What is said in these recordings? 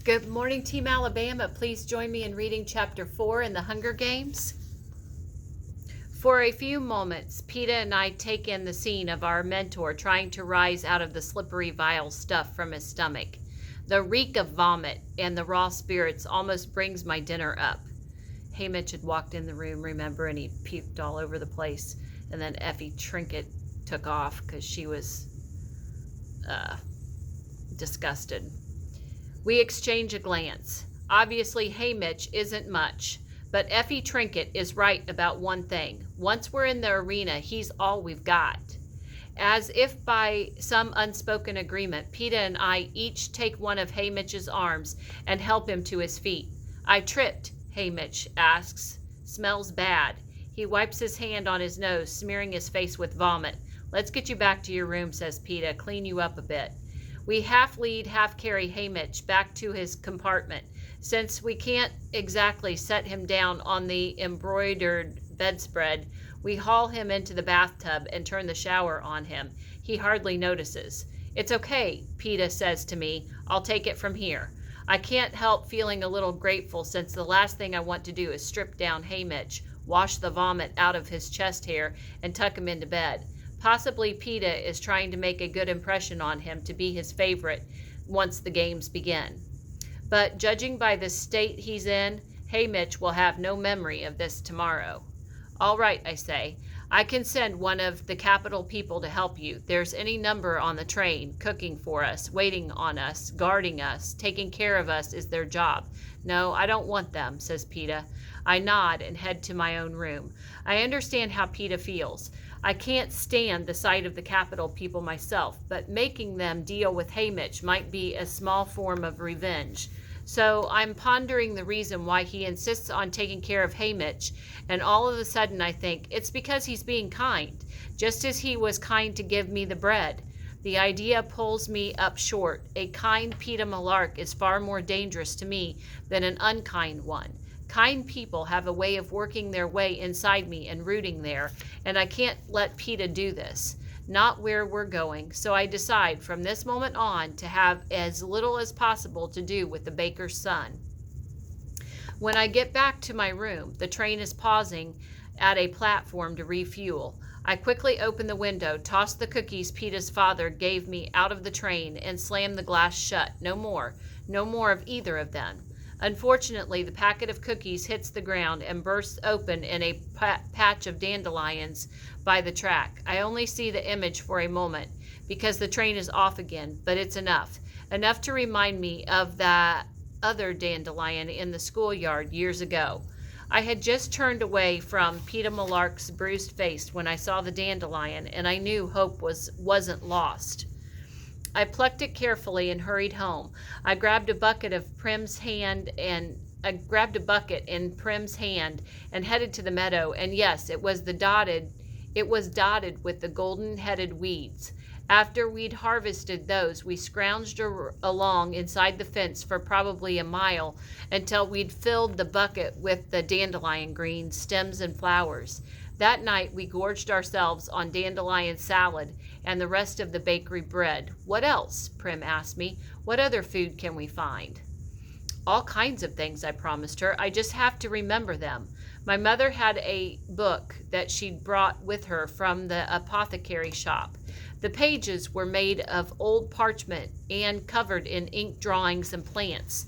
Good morning, Team Alabama. Please join me in reading Chapter 4 in the Hunger Games. For a few moments, Peeta and I take in the scene of our mentor trying to rise out of the slippery, vile stuff from his stomach. The reek of vomit and the raw spirits almost brings my dinner up. Haymitch had walked in the room, remember, and he puked all over the place. And then Effie Trinket took off because she was disgusted. We exchange a glance. Obviously, Haymitch isn't much, but Effie Trinket is right about one thing. Once we're in the arena, he's all we've got. As if by some unspoken agreement, Peeta and I each take one of Haymitch's arms and help him to his feet. I tripped, Haymitch asks. Smells bad. He wipes his hand on his nose, smearing his face with vomit. Let's get you back to your room, says Peeta. Clean you up a bit. We half lead, half carry Haymitch back to his compartment. Since we can't exactly set him down on the embroidered bedspread, we haul him into the bathtub and turn the shower on him. He hardly notices. It's okay, Peeta says to me. I'll take it from here. I can't help feeling a little grateful since the last thing I want to do is strip down Haymitch, wash the vomit out of his chest hair, and tuck him into bed. Possibly Peeta is trying to make a good impression on him to be his favorite once the games begin. But judging by the state he's in, Haymitch will have no memory of this tomorrow. All right, I say. I can send one of the Capitol people to help you. There's any number on the train, cooking for us, waiting on us, guarding us, taking care of us is their job. No, I don't want them, says Peeta. I nod and head to my own room. I understand how Peeta feels. I can't stand the sight of the Capitol people myself, but making them deal with Haymitch might be a small form of revenge. So I'm pondering the reason why he insists on taking care of Haymitch, and all of a sudden I think it's because he's being kind, just as he was kind to give me the bread. The idea pulls me up short. A kind Peeta Mellark is far more dangerous to me than an unkind one. Kind people have a way of working their way inside me and rooting there, and I can't let Peeta do this. Not where we're going, so I decide from this moment on to have as little as possible to do with the baker's son. When I get back to my room, the train is pausing at a platform to refuel. I quickly open the window, toss the cookies Peeta's father gave me out of the train, and slam the glass shut. No more of either of them. Unfortunately, the packet of cookies hits the ground and bursts open in a patch of dandelions by the track. I only see the image for a moment because the train is off again, but it's enough. Enough to remind me of that other dandelion in the schoolyard years ago. I had just turned away from Peeta Mellark's bruised face when I saw the dandelion, and I knew hope wasn't lost. I plucked it carefully and hurried home. I grabbed a bucket in Prim's hand and headed to the meadow, and yes, it was dotted with the golden-headed weeds. After we'd harvested those, we scrounged along inside the fence for probably a mile until we'd filled the bucket with the dandelion green stems and flowers. That night, we gorged ourselves on dandelion salad and the rest of the bakery bread. What else? Prim asked me. What other food can we find? All kinds of things, I promised her. I just have to remember them. My mother had a book that she'd brought with her from the apothecary shop. The pages were made of old parchment and covered in ink drawings and plants.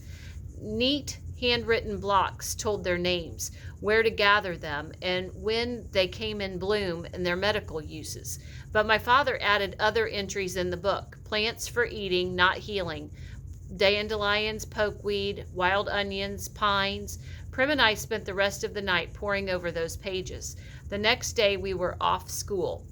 Neat handwritten blocks told their names, where to gather them, and when they came in bloom and their medical uses. But my father added other entries in the book: plants for eating, not healing, dandelions, pokeweed, wild onions, pines. Prim and I spent the rest of the night poring over those pages. The next day we were off school.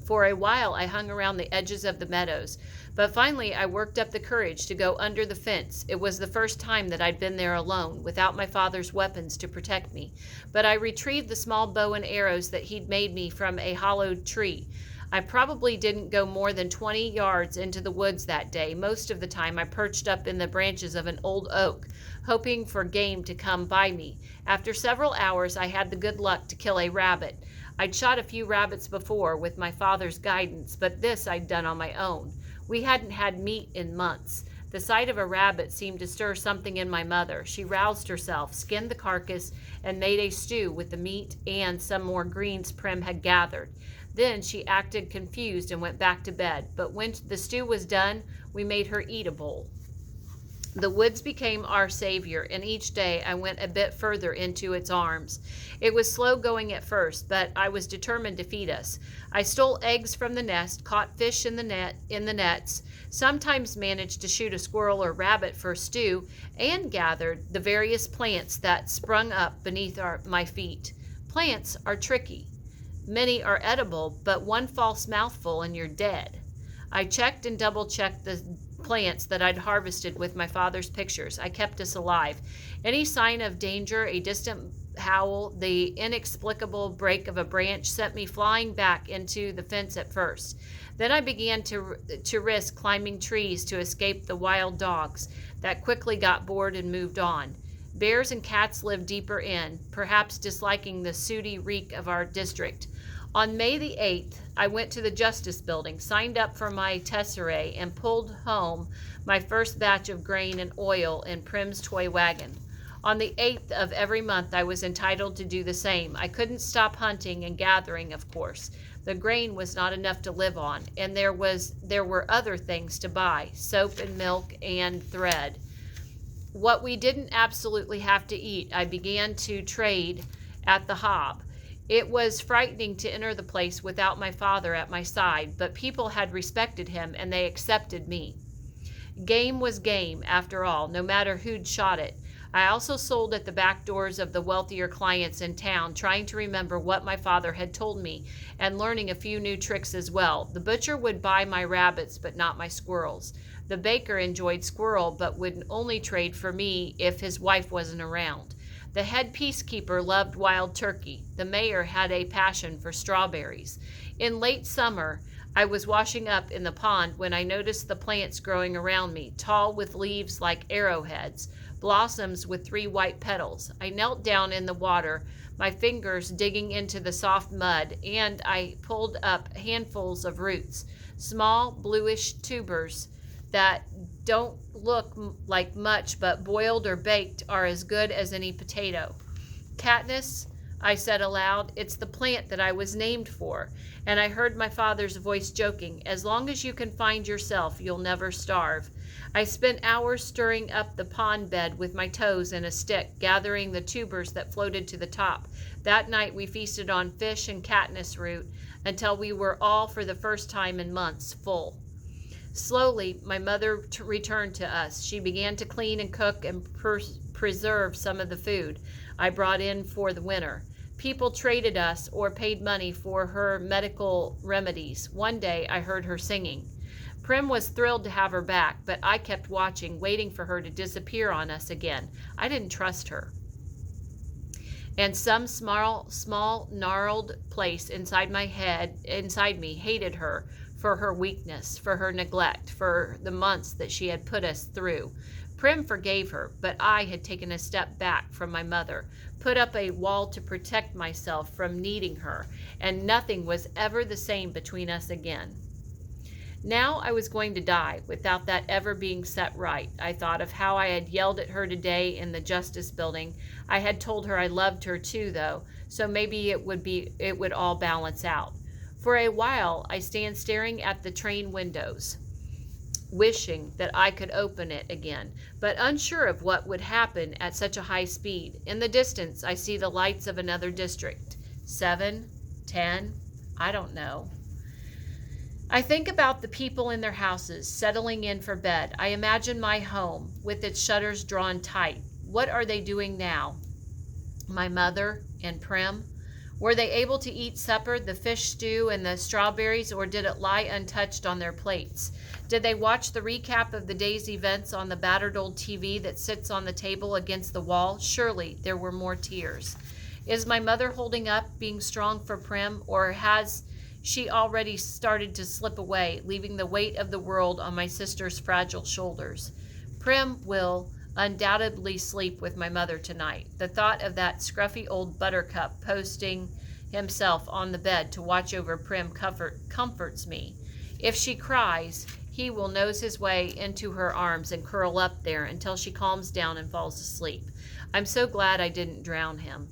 For a while I hung around the edges of the meadows, but finally I worked up the courage to go under the fence. It was the first time that I'd been there alone, without my father's weapons to protect me. But I retrieved the small bow and arrows that he'd made me from a hollowed tree. I probably didn't go more than 20 yards into the woods that day. Most of the time I perched up in the branches of an old oak, hoping for game to come by me. After several hours I had the good luck to kill a rabbit. I'd shot a few rabbits before with my father's guidance, but this I'd done on my own. We hadn't had meat in months. The sight of a rabbit seemed to stir something in my mother. She roused herself, skinned the carcass, and made a stew with the meat and some more greens Prim had gathered. Then she acted confused and went back to bed. But when the stew was done, we made her eat a bowl. The woods became our savior, and each day I went a bit further into its arms. It was slow going at first, but I was determined to feed us. I stole eggs from the nest, caught fish in the nets, sometimes managed to shoot a squirrel or rabbit for stew, and gathered the various plants that sprung up beneath my feet. Plants are tricky. Many are edible, but one false mouthful and you're dead. I checked and double-checked the plants that I'd harvested with my father's pictures. I kept us alive. Any sign of danger, a distant howl, the inexplicable break of a branch sent me flying back into the fence at first. Then I began to risk climbing trees to escape the wild dogs that quickly got bored and moved on. Bears and cats lived deeper in, perhaps disliking the sooty reek of our district. On May the 8th, I went to the Justice Building, signed up for my tesserae, and pulled home my first batch of grain and oil in Prim's toy wagon. On the 8th of every month, I was entitled to do the same. I couldn't stop hunting and gathering, of course. The grain was not enough to live on, and there were other things to buy, soap and milk and thread. What we didn't absolutely have to eat, I began to trade at the Hob. It was frightening to enter the place without my father at my side, but people had respected him and they accepted me. Game was game, after all, no matter who'd shot it. I also sold at the back doors of the wealthier clients in town, trying to remember what my father had told me and learning a few new tricks as well. The butcher would buy my rabbits, but not my squirrels. The baker enjoyed squirrel, but would only trade for me if his wife wasn't around. The head peacekeeper loved wild turkey. The mayor had a passion for strawberries. In late summer, I was washing up in the pond when I noticed the plants growing around me, tall with leaves like arrowheads, blossoms with 3 white petals. I knelt down in the water, my fingers digging into the soft mud, and I pulled up handfuls of roots, small bluish tubers that don't look like much, but boiled or baked are as good as any potato. Katniss, I said aloud, it's the plant that I was named for. And I heard my father's voice joking, as long as you can find yourself, you'll never starve. I spent hours stirring up the pond bed with my toes and a stick, gathering the tubers that floated to the top. That night we feasted on fish and Katniss root until we were all, for the first time in months, full. Slowly, my mother returned to us. She began to clean and cook and preserve some of the food I brought in for the winter. People traded us or paid money for her medical remedies. One day, I heard her singing. Prim was thrilled to have her back, but I kept watching, waiting for her to disappear on us again. I didn't trust her. And some small, gnarled place inside me, hated her for her weakness, for her neglect, for the months that she had put us through. Prim forgave her, but I had taken a step back from my mother, put up a wall to protect myself from needing her, and nothing was ever the same between us again. Now I was going to die without that ever being set right. I thought of how I had yelled at her today in the Justice Building. I had told her I loved her too, though, so maybe it would all balance out. For a while, I stand staring at the train windows, wishing that I could open it again, but unsure of what would happen at such a high speed. In the distance, I see the lights of another district. 7, 10, I don't know. I think about the people in their houses, settling in for bed. I imagine my home, with its shutters drawn tight. What are they doing now? My mother and Prim? Were they able to eat supper, the fish stew, and the strawberries, or did it lie untouched on their plates? Did they watch the recap of the day's events on the battered old TV that sits on the table against the wall? Surely there were more tears. Is my mother holding up, being strong for Prim, or has she already started to slip away, leaving the weight of the world on my sister's fragile shoulders? Prim will undoubtedly sleep with my mother tonight. The thought of that scruffy old buttercup posting himself on the bed to watch over Prim comforts me. If she cries, he will nose his way into her arms and curl up there until she calms down and falls asleep. I'm so glad I didn't drown him.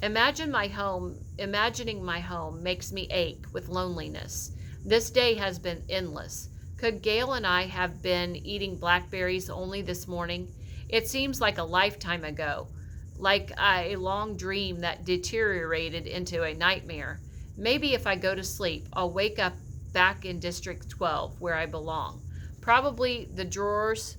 Imagining my home makes me ache with loneliness. This day has been endless. Could Gail and I have been eating blackberries only this morning? It seems like a lifetime ago, like a long dream that deteriorated into a nightmare. Maybe if I go to sleep, I'll wake up back in District 12, where I belong. Probably the drawers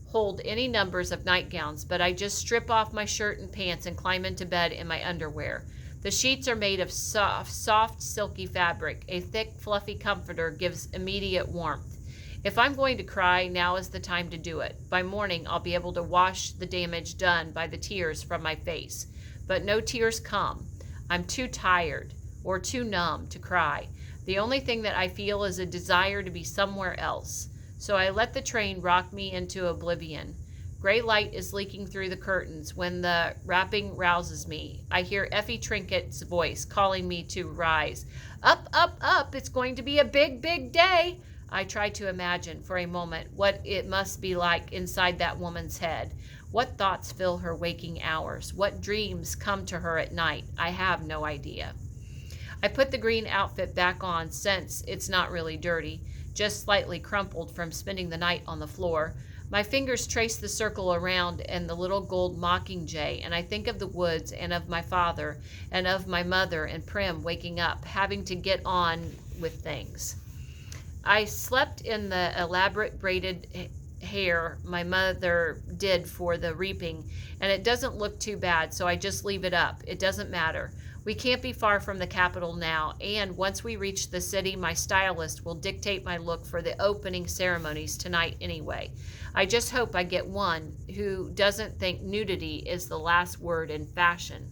hold any numbers of nightgowns, but I just strip off my shirt and pants and climb into bed in my underwear. The sheets are made of soft, silky fabric. A thick, fluffy comforter gives immediate warmth. If I'm going to cry, now is the time to do it. By morning, I'll be able to wash the damage done by the tears from my face. But no tears come. I'm too tired or too numb to cry. The only thing that I feel is a desire to be somewhere else. So I let the train rock me into oblivion. Gray light is leaking through the curtains when the rapping rouses me. I hear Effie Trinket's voice calling me to rise. Up, up, up, it's going to be a big, big day. I try to imagine for a moment what it must be like inside that woman's head. What thoughts fill her waking hours? What dreams come to her at night? I have no idea. I put the green outfit back on since it's not really dirty, just slightly crumpled from spending the night on the floor. My fingers trace the circle around and the little gold mockingjay, and I think of the woods and of my father and of my mother and Prim waking up, having to get on with things. I slept in the elaborate braided hair my mother did for the reaping, and it doesn't look too bad, so I just leave it up. It doesn't matter. We can't be far from the capital now, and once we reach the city, my stylist will dictate my look for the opening ceremonies tonight anyway. I just hope I get one who doesn't think nudity is the last word in fashion.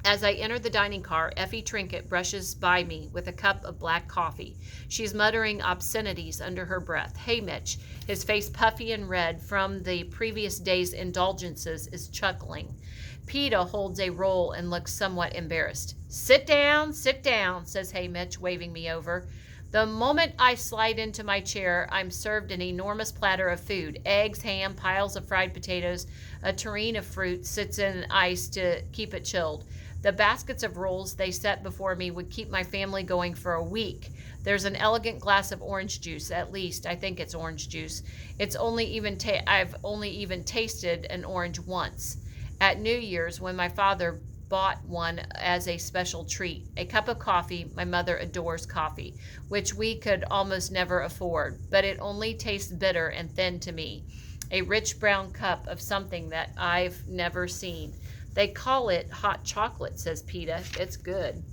As I enter the dining car, Effie Trinket brushes by me with a cup of black coffee. She's muttering obscenities under her breath. Hey, Mitch, his face puffy and red from the previous day's indulgences, is chuckling. PETA holds a roll and looks somewhat embarrassed. Sit down, says Hey Mitch, waving me over. The moment I slide into my chair, I'm served an enormous platter of food. Eggs, ham, piles of fried potatoes, a tureen of fruit sits in ice to keep it chilled. The baskets of rolls they set before me would keep my family going for a week. There's an elegant glass of orange juice, at least. I think it's orange juice. I've only even tasted an orange once. At New Year's, when my father bought one as a special treat. A cup of coffee. My mother adores coffee, which we could almost never afford, but it only tastes bitter and thin to me. A rich brown cup of something that I've never seen. They call it hot chocolate, says PETA. It's good.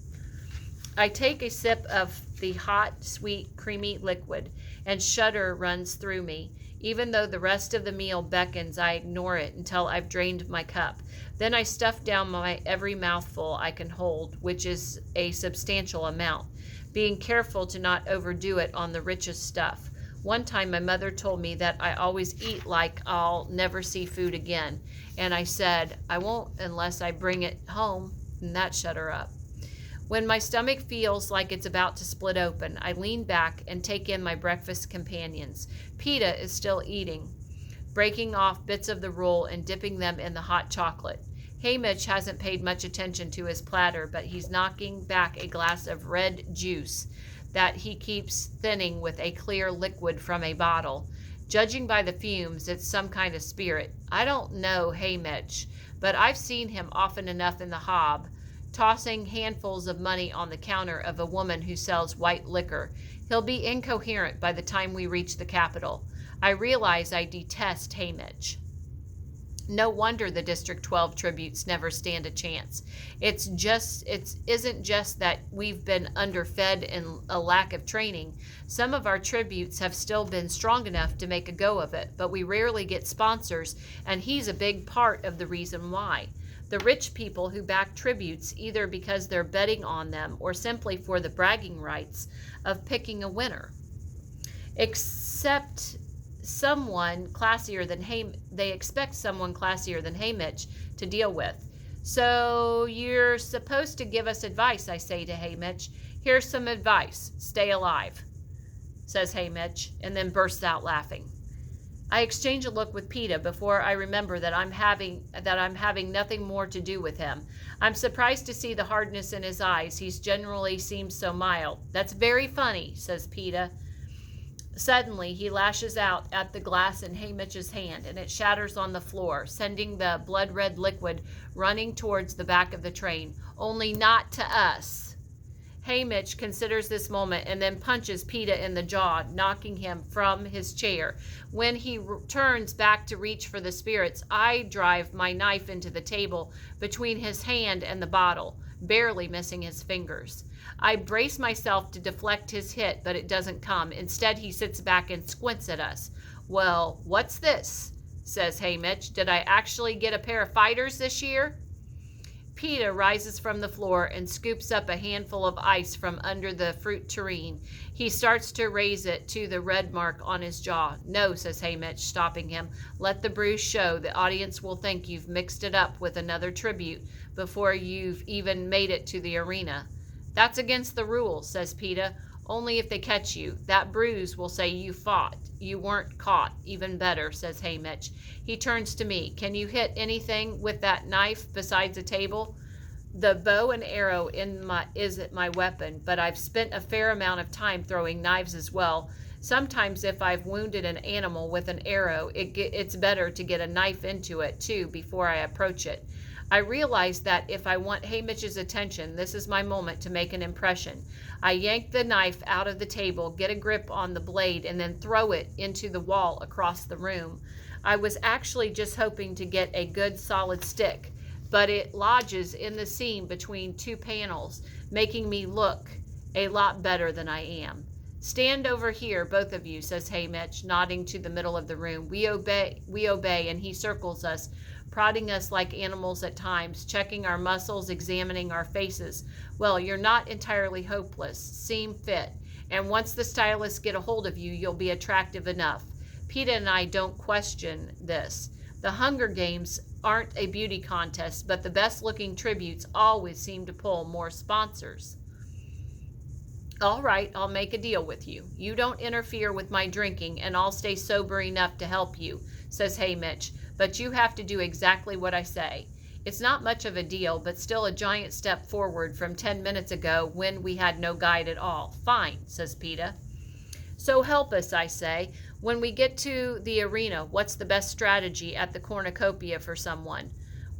I take a sip of the hot, sweet, creamy liquid, and shudder runs through me. Even though the rest of the meal beckons, I ignore it until I've drained my cup. Then I stuff down my every mouthful I can hold, which is a substantial amount, being careful to not overdo it on the richest stuff. One time my mother told me that I always eat like I'll never see food again, and I said, I won't unless I bring it home, and that shut her up. When my stomach feels like it's about to split open, I lean back and take in my breakfast companions. PETA is still eating, breaking off bits of the roll and dipping them in the hot chocolate. Hey Mitch hasn't paid much attention to his platter, but he's knocking back a glass of red juice that he keeps thinning with a clear liquid from a bottle. Judging by the fumes, it's some kind of spirit. I don't know Hey Mitch, but I've seen him often enough in the Hob, tossing handfuls of money on the counter of a woman who sells white liquor. He'll be incoherent by the time we reach the capital. I realize I detest Hey Mitch. No wonder the District 12 tributes never stand a chance. It isn't just that we've been underfed and a lack of training. Some of our tributes have still been strong enough to make a go of it, but we rarely get sponsors, and he's a big part of the reason why. The rich people who back tributes either because they're betting on them or simply for the bragging rights of picking a winner. They expect someone classier than Hey Mitch to deal with. So you're supposed to give us advice, I say to Hey Mitch. Here's some advice. Stay alive. says Haymitch, and then bursts out laughing. I exchange a look with PETA before I remember that I'm having nothing more to do with him. I'm surprised to see the hardness in his eyes. He's generally seems so mild. That's very funny, says PETA. Suddenly, he lashes out at the glass in Haymitch's hand, and it shatters on the floor, sending the blood-red liquid running towards the back of the train. Only not to us. Haymitch considers this moment and then punches PETA in the jaw, knocking him from his chair. When he turns back to reach for the spirits, I drive my knife into the table between his hand and the bottle, barely missing his fingers. I brace myself to deflect his hit, but it doesn't come. Instead, he sits back and squints at us. Well, what's this? Says Haymitch. Did I actually get a pair of fighters this year? PETA rises from the floor and scoops up a handful of ice from under the fruit tureen. He starts to raise it to the red mark on his jaw. No, says Haymitch, stopping him. Let the bruise show. The audience will think you've mixed it up with another tribute before you've even made it to the arena. That's against the rules, says PETA. Only if they catch you. That bruise will say you fought. You weren't caught. Even better, says Haymitch. He turns to me. Can you hit anything with that knife besides a table? The bow and arrow is my weapon, but I've spent a fair amount of time throwing knives as well. Sometimes if I've wounded an animal with an arrow, it's better to get a knife into it, too, before I approach it. I realize that if I want Haymitch's attention, this is my moment to make an impression. I yank the knife out of the table, get a grip on the blade, and then throw it into the wall across the room. I was actually just hoping to get a good solid stick, but it lodges in the seam between two panels, making me look a lot better than I am. Stand over here, both of you, says Haymitch, nodding to the middle of the room. We obey, and he circles us, prodding us like animals at times, checking our muscles, examining our faces. Well, you're not entirely hopeless. Seem fit. And once the stylists get a hold of you, you'll be attractive enough. PETA and I don't question this. The Hunger Games aren't a beauty contest, but the best-looking tributes always seem to pull more sponsors. All right, I'll make a deal with you. You don't interfere with my drinking, and I'll stay sober enough to help you, says Haymitch. But you have to do exactly what I say. It's not much of a deal, but still a giant step forward from 10 minutes ago when we had no guide at all. Fine, says PETA. So help us, I say. When we get to the arena, what's the best strategy at the cornucopia for someone?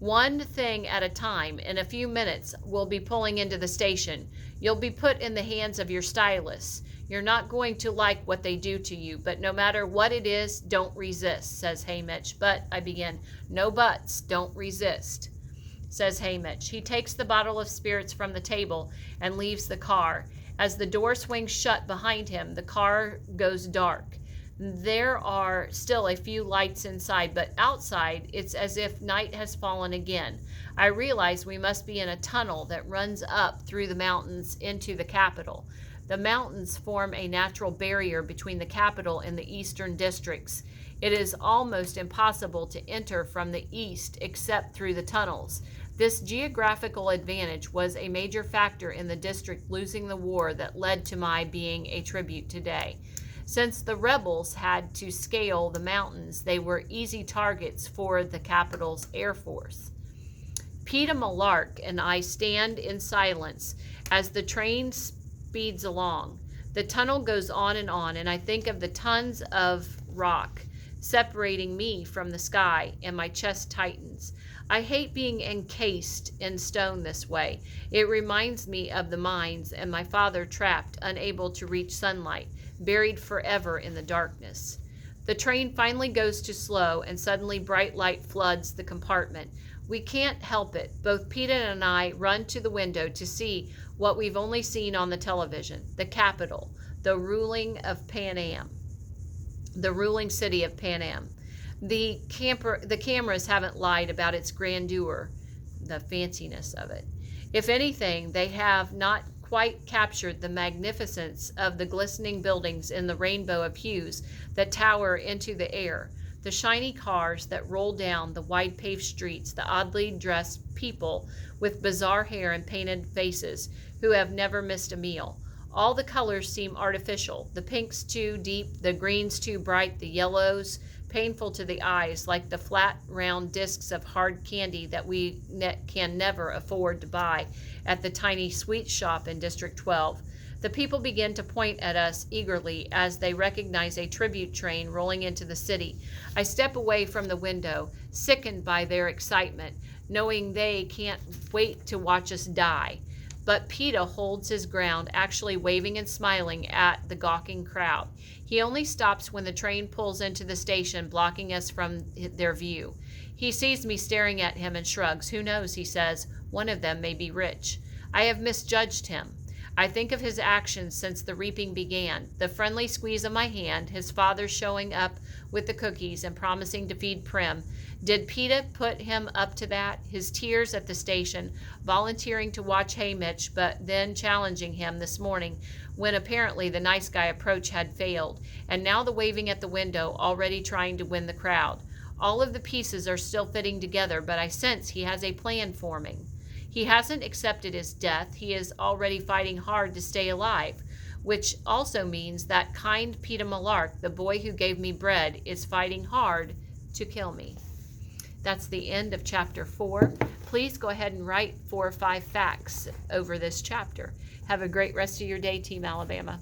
One thing at a time. In a few minutes, we'll be pulling into the station. You'll be put in the hands of your stylists. You're not going to like what they do to you, but no matter what it is, don't resist, says Haymitch. But, I begin. No buts. Don't resist, says Haymitch. He takes the bottle of spirits from the table and leaves the car. As the door swings shut behind him, the car goes dark. There are still a few lights inside, but outside it's as if night has fallen again. I realize we must be in a tunnel that runs up through the mountains into the capital. The mountains form a natural barrier between the capital and the eastern districts. It is almost impossible to enter from the east except through the tunnels. This geographical advantage was a major factor in the district losing the war that led to my being a tribute today. Since the rebels had to scale the mountains, they were easy targets for the capital's air force. PETA Malark and I stand in silence as the train speeds along. The tunnel goes on, and I think of the tons of rock separating me from the sky, and my chest tightens. I hate being encased in stone this way. It reminds me of the mines and my father trapped, unable to reach sunlight, buried forever in the darkness. The train finally goes to slow, and suddenly bright light floods the compartment. We can't help it. Both PETA and I run to the window to see what we've only seen on the television, the capital, the ruling city of Pan Am. The cameras haven't lied about its grandeur, the fanciness of it. If anything, they have not quite captured the magnificence of the glistening buildings in the rainbow of hues that tower into the air, the shiny cars that roll down the wide paved streets, the oddly dressed people with bizarre hair and painted faces who have never missed a meal. All the colors seem artificial. The pinks too deep, the greens too bright, the yellows painful to the eyes, like the flat, round discs of hard candy that we can never afford to buy at the tiny sweet shop in District 12. The people begin to point at us eagerly as they recognize a tribute train rolling into the city. I step away from the window, sickened by their excitement, knowing they can't wait to watch us die. But PETA holds his ground, actually waving and smiling at the gawking crowd. He only stops when the train pulls into the station, blocking us from their view. He sees me staring at him and shrugs. Who knows, he says, one of them may be rich. I have misjudged him. I think of his actions since the reaping began. The friendly squeeze of my hand, his father showing up with the cookies and promising to feed Prim. Did PETA put him up to that? His tears at the station, volunteering to watch Hey Mitch, but then challenging him this morning when apparently the nice guy approach had failed, and now the waving at the window, already trying to win the crowd. All of the pieces are still fitting together, but I sense he has a plan forming. He hasn't accepted his death. He is already fighting hard to stay alive, which also means that kind PETA Malark, the boy who gave me bread, is fighting hard to kill me. That's the end of chapter 4. Please go ahead and write 4 or 5 facts over this chapter. Have a great rest of your day, Team Alabama.